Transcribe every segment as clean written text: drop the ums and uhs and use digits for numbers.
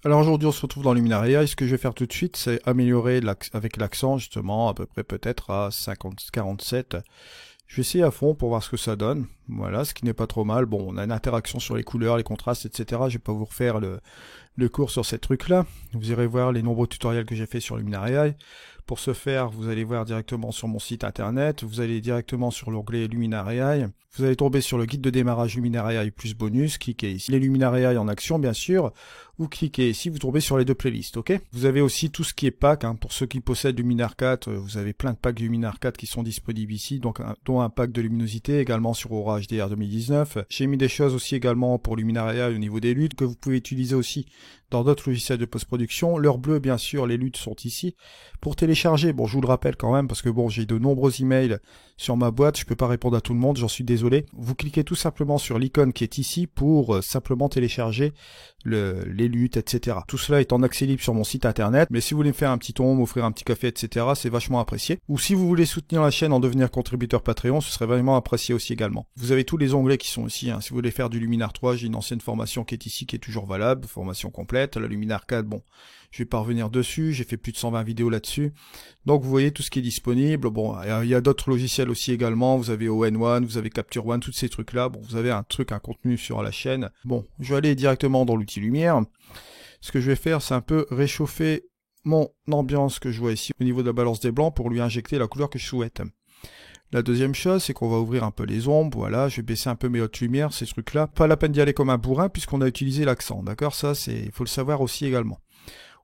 Alors aujourd'hui on se retrouve dans Luminaria et ce que je vais faire tout de suite c'est améliorer avec l'accent justement à peu près peut-être à 50-47. Je vais essayer à fond pour voir ce que ça donne. Voilà, ce qui n'est pas trop mal. Bon, on a une interaction sur les couleurs, les contrastes, etc. Je vais pas vous refaire le cours sur ces trucs-là. Vous irez voir les nombreux tutoriels que j'ai fait sur Luminaria. Pour ce faire, vous allez voir directement sur mon site internet. Vous allez directement sur l'onglet Luminaria. Vous allez tomber sur le guide de démarrage Luminaria plus bonus. Cliquez ici. Les Luminaria en action, bien sûr. Vous cliquez ici, vous tombez sur les deux playlists, ok? Vous avez aussi tout ce qui est pack, hein. Pour ceux qui possèdent Luminar 4, vous avez plein de packs Luminar 4 qui sont disponibles ici, donc dont un pack de luminosité, également sur Aura HDR 2019. J'ai mis des choses aussi également pour Luminaria au niveau des luttes, que vous pouvez utiliser aussi dans d'autres logiciels de post-production. L'heure bleue, bien sûr, les luttes sont ici. Pour télécharger, bon, je vous le rappelle quand même, parce que bon, j'ai de nombreux emails sur ma boîte, je peux pas répondre à tout le monde, j'en suis désolé. Vous cliquez tout simplement sur l'icône qui est ici pour simplement télécharger les luttes, etc. Tout cela est en accès libre sur mon site internet, mais si vous voulez me faire un petit ton, m'offrir un petit café, etc., c'est vachement apprécié. Ou si vous voulez soutenir la chaîne en devenir contributeur Patreon, ce serait vraiment apprécié aussi également. Vous avez tous les onglets qui sont ici, hein. Si vous voulez faire du Luminar 3, j'ai une ancienne formation qui est ici, qui est toujours valable, formation complète. La Luminar 4, bon, je vais pas revenir dessus, j'ai fait plus de 120 vidéos là-dessus. Donc vous voyez tout ce qui est disponible. Bon, il y a d'autres logiciels aussi également, vous avez ON1, vous avez Capture One, tous ces trucs-là. Bon, vous avez un contenu sur la chaîne. Bon, je vais aller directement dans l'outil lumière. Ce que je vais faire, c'est un peu réchauffer mon ambiance que je vois ici au niveau de la balance des blancs pour lui injecter la couleur que je souhaite. La deuxième chose, c'est qu'on va ouvrir un peu les ombres, voilà, je vais baisser un peu mes hautes lumières, ces trucs-là. Pas la peine d'y aller comme un bourrin puisqu'on a utilisé l'accent, d'accord? Ça, il faut le savoir aussi également.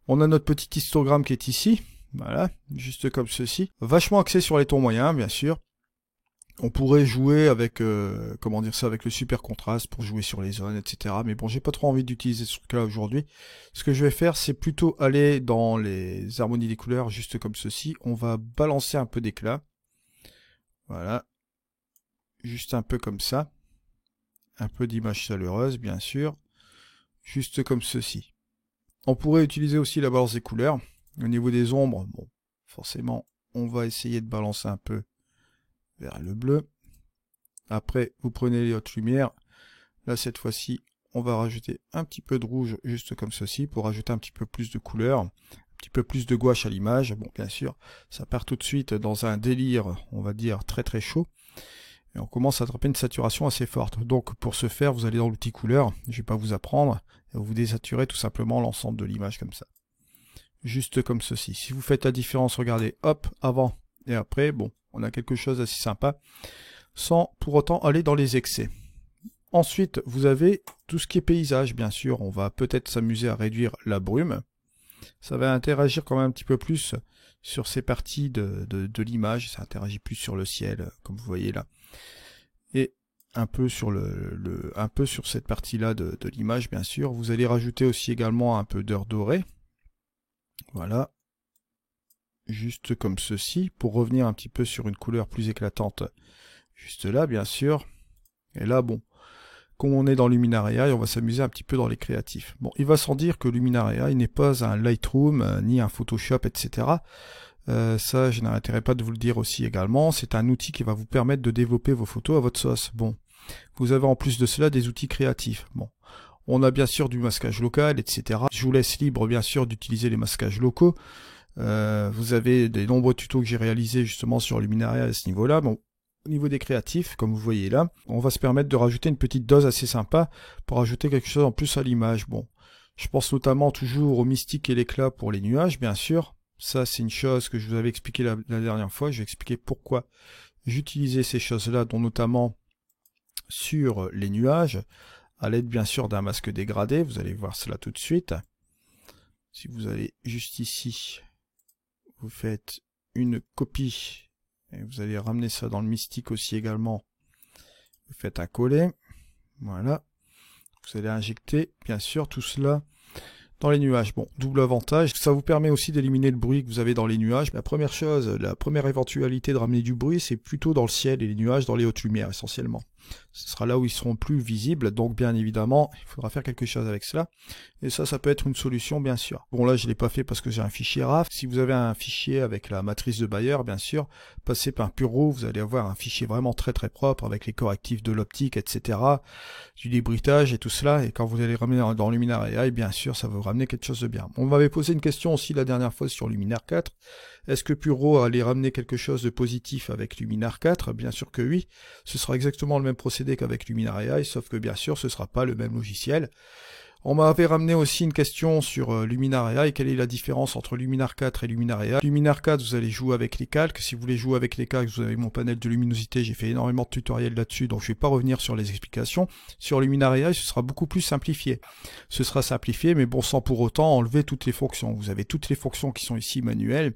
On a notre petit histogramme qui est ici, voilà, juste comme ceci. Vachement axé sur les tons moyens, bien sûr. On pourrait jouer avec, comment dire ça, avec le super contraste pour jouer sur les zones, etc. Mais bon, j'ai pas trop envie d'utiliser ce truc-là aujourd'hui. Ce que je vais faire, c'est plutôt aller dans les harmonies des couleurs, juste comme ceci. On va balancer un peu d'éclat. Voilà. Juste un peu comme ça. Un peu d'image chaleureuse, bien sûr. Juste comme ceci. On pourrait utiliser aussi la balance des couleurs. Au niveau des ombres, bon, forcément, on va essayer de balancer un peu vers le bleu. Après, vous prenez les hautes lumières. Là, cette fois-ci, on va rajouter un petit peu de rouge, juste comme ceci, pour rajouter un petit peu plus de couleur, un petit peu plus de gouache à l'image. Bon, bien sûr, ça part tout de suite dans un délire, on va dire, très très chaud. Et on commence à attraper une saturation assez forte. Donc, pour ce faire, vous allez dans l'outil couleur. Je vais pas vous apprendre. Et vous désaturez tout simplement l'ensemble de l'image comme ça. Juste comme ceci. Si vous faites la différence, regardez, hop, avant et après, bon, on a quelque chose d'assez sympa, sans pour autant aller dans les excès. Ensuite, vous avez tout ce qui est paysage, bien sûr. On va peut-être s'amuser à réduire la brume. Ça va interagir quand même un petit peu plus sur ces parties de l'image. Ça interagit plus sur le ciel, comme vous voyez là. Et un peu sur un peu sur cette partie-là de l'image, bien sûr. Vous allez rajouter aussi également un peu d'heure dorée. Voilà. Juste comme ceci, pour revenir un petit peu sur une couleur plus éclatante. Juste là, bien sûr. Et là, bon, comme on est dans Luminaria, et on va s'amuser un petit peu dans les créatifs. Bon, il va sans dire que Luminaria, il n'est pas un Lightroom, ni un Photoshop, etc. Ça, je n'arrêterai pas de vous le dire aussi également. C'est un outil qui va vous permettre de développer vos photos à votre sauce. Bon, vous avez en plus de cela des outils créatifs. Bon, on a bien sûr du masquage local, etc. Je vous laisse libre, bien sûr, d'utiliser les masquages locaux. Vous avez des nombreux tutos que j'ai réalisés justement sur Luminaria à ce niveau-là. Bon, au niveau des créatifs, comme vous voyez là, on va se permettre de rajouter une petite dose assez sympa pour ajouter quelque chose en plus à l'image. Bon, je pense notamment toujours au mystique et l'éclat pour les nuages, bien sûr. Ça, c'est une chose que je vous avais expliqué la dernière fois. Je vais expliquer pourquoi j'utilisais ces choses-là, dont notamment sur les nuages, à l'aide bien sûr d'un masque dégradé. Vous allez voir cela tout de suite. Si vous allez juste ici, vous faites une copie et vous allez ramener ça dans le mystique aussi également. Vous faites un coller. Voilà. Vous allez injecter bien sûr tout cela dans les nuages. Bon, double avantage, ça vous permet aussi d'éliminer le bruit que vous avez dans les nuages. La première chose, la première éventualité de ramener du bruit, c'est plutôt dans le ciel et les nuages, dans les hautes lumières essentiellement. Ce sera là où ils seront plus visibles, donc bien évidemment, il faudra faire quelque chose avec cela. Et ça peut être une solution, bien sûr. Bon, là, je ne l'ai pas fait parce que j'ai un fichier RAW. Si vous avez un fichier avec la matrice de Bayer, bien sûr, passez par Puro, vous allez avoir un fichier vraiment très très propre avec les correctifs de l'optique, etc., du débruitage et tout cela. Et quand vous allez ramener dans Luminar AI, bien sûr, ça va vous ramener quelque chose de bien. On m'avait posé une question aussi la dernière fois sur Luminar 4. Est-ce que Puro allait ramener quelque chose de positif avec Luminar 4? Bien sûr que oui. Ce sera exactement le même procédé qu'avec Luminar AI, sauf que bien sûr, ce ne sera pas le même logiciel. On m'avait ramené aussi une question sur Luminar AI, quelle est la différence entre Luminar 4 et Luminar AI. Luminar 4, vous allez jouer avec les calques. Si vous voulez jouer avec les calques, vous avez mon panel de luminosité, j'ai fait énormément de tutoriels là-dessus, donc je ne vais pas revenir sur les explications. Sur Luminar AI, ce sera beaucoup plus simplifié. Ce sera simplifié, mais bon, sans pour autant enlever toutes les fonctions. Vous avez toutes les fonctions qui sont ici manuelles,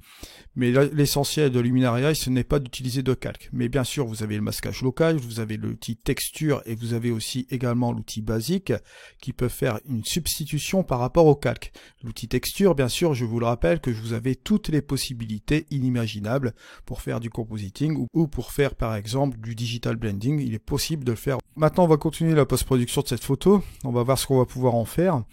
mais l'essentiel de Luminar AI, ce n'est pas d'utiliser de calque. Mais bien sûr, vous avez le masquage local, vous avez l'outil texture, et vous avez aussi également l'outil basique, qui peut faire une substitution par rapport au calque. L'outil texture, bien sûr, je vous le rappelle que vous avez toutes les possibilités inimaginables pour faire du compositing ou pour faire par exemple du digital blending. Il est possible de le faire. Maintenant, on va continuer la post-production de cette photo. On va voir ce qu'on va pouvoir en faire.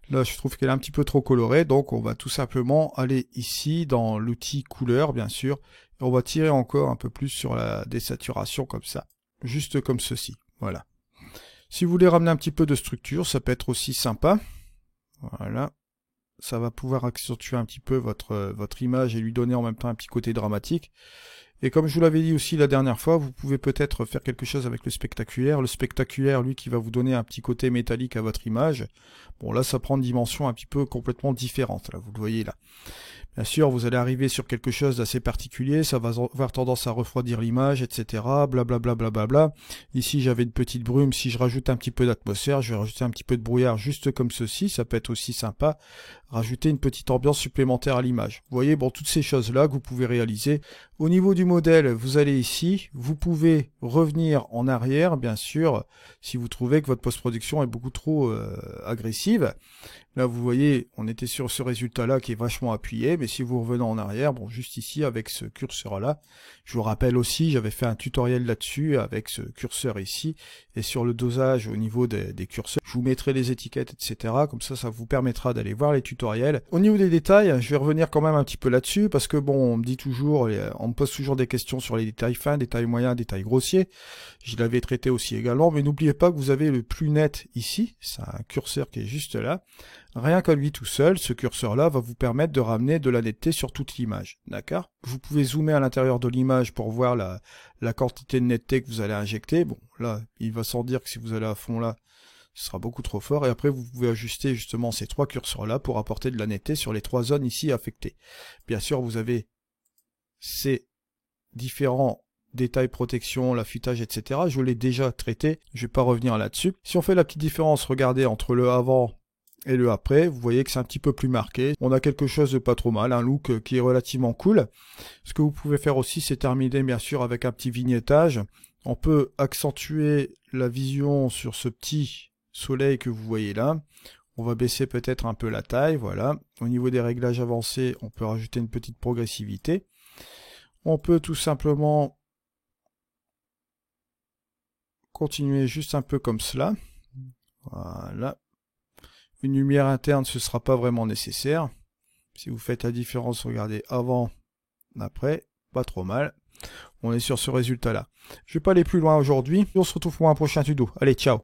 Là, je trouve qu'elle est un petit peu trop colorée, donc on va tout simplement aller ici dans l'outil couleur, bien sûr. Et on va tirer encore un peu plus sur la désaturation comme ça. Juste comme ceci. Voilà. Si vous voulez ramener un petit peu de structure, ça peut être aussi sympa. Voilà. Ça va pouvoir accentuer un petit peu votre image et lui donner en même temps un petit côté dramatique. Et comme je vous l'avais dit aussi la dernière fois, vous pouvez peut-être faire quelque chose avec le spectaculaire. Le spectaculaire, lui, qui va vous donner un petit côté métallique à votre image. Bon, là, ça prend une dimension un petit peu complètement différente. Là, vous le voyez là. Bien sûr, vous allez arriver sur quelque chose d'assez particulier, ça va avoir tendance à refroidir l'image, etc. Blablabla. Bla, bla, bla. Ici, j'avais une petite brume. Si je rajoute un petit peu d'atmosphère, je vais rajouter un petit peu de brouillard juste comme ceci. Ça peut être aussi sympa. Rajouter une petite ambiance supplémentaire à l'image. Vous voyez, bon, toutes ces choses-là que vous pouvez réaliser. Au niveau du modèle, vous allez ici. Vous pouvez revenir en arrière, bien sûr, si vous trouvez que votre post-production est beaucoup trop agressive. Là, vous voyez, on était sur ce résultat-là qui est vachement appuyé, mais si vous revenez en arrière, bon, juste ici, avec ce curseur-là, je vous rappelle aussi, j'avais fait un tutoriel là-dessus, avec ce curseur ici, et sur le dosage au niveau des curseurs, je vous mettrai les étiquettes, etc., comme ça vous permettra d'aller voir les tutoriels. Au niveau des détails, je vais revenir quand même un petit peu là-dessus, parce que bon, on me dit toujours, on me pose toujours des questions sur les détails fins, détails moyens, détails grossiers, je l'avais traité aussi également, mais n'oubliez pas que vous avez le plus net ici, c'est un curseur qui est juste là. Rien qu'à lui tout seul, ce curseur-là va vous permettre de ramener de la netteté sur toute l'image. D'accord? Vous pouvez zoomer à l'intérieur de l'image pour voir la quantité de netteté que vous allez injecter. Bon, là, il va sans dire que si vous allez à fond là, ce sera beaucoup trop fort. Et après, vous pouvez ajuster justement ces trois curseurs-là pour apporter de la netteté sur les trois zones ici affectées. Bien sûr, vous avez ces différents détails protection, l'affûtage, etc. Je l'ai déjà traité, je ne vais pas revenir là-dessus. Si on fait la petite différence, regardez, entre le avant et le après, vous voyez que c'est un petit peu plus marqué. On a quelque chose de pas trop mal, un look qui est relativement cool. Ce que vous pouvez faire aussi, c'est terminer bien sûr avec un petit vignettage. On peut accentuer la vision sur ce petit soleil que vous voyez là. On va baisser peut-être un peu la taille, voilà. Au niveau des réglages avancés, on peut rajouter une petite progressivité. On peut tout simplement continuer juste un peu comme cela. Voilà. Une lumière interne, ce ne sera pas vraiment nécessaire. Si vous faites la différence, regardez avant, après, pas trop mal. On est sur ce résultat-là. Je ne vais pas aller plus loin aujourd'hui. On se retrouve pour un prochain tuto. Allez, ciao!